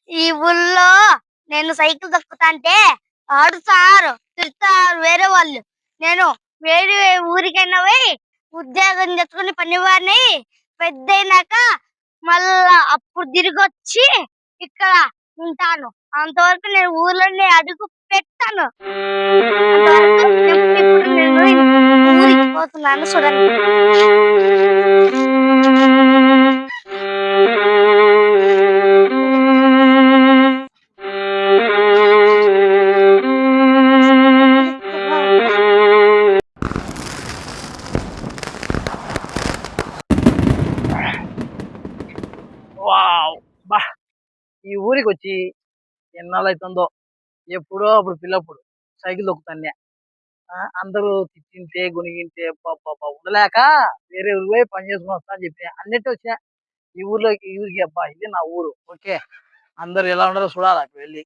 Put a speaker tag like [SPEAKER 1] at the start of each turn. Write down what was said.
[SPEAKER 1] ఈ ఊళ్ళో నేను సైకిల్ తొక్కుతాంటే ఆడుతారు, తిడతారు వేరే వాళ్ళు. నేను వేరే ఊరికైనా పోయి ఉద్యోగం తెచ్చుకొని పనివాడిని పెద్దయినాక మళ్ళా అప్పుడు తిరిగొచ్చి ఇక్కడ ఉంటాను. అంతవరకు నేను ఊర్లోనే అడుగు పెట్టను. అంతవరకు ఇప్పుడు నేను ఊరికి పోతున్నాను చూడండి.
[SPEAKER 2] వావ్! అబ్బా! ఈ ఊరికొచ్చి ఎన్నాళ్ళైతుందో. ఎప్పుడో అప్పుడు పిల్లప్పుడు సైకిల్ తొక్కుతానే. అందరూ తిట్టింటే, గొణిగింటే అబ్బబ్బబ్బా! ఉండలేక వేరే ఊరికి పోయి పని చేసుకొని వస్తా అని చెప్పిన. అన్నట్టు వచ్చా. ఈ ఊరికి అబ్బా! ఇది నా ఊరు. ఓకే. అందరూ ఎలా ఉన్నారో చూడాలా ఇప్పుడు వెళ్లి.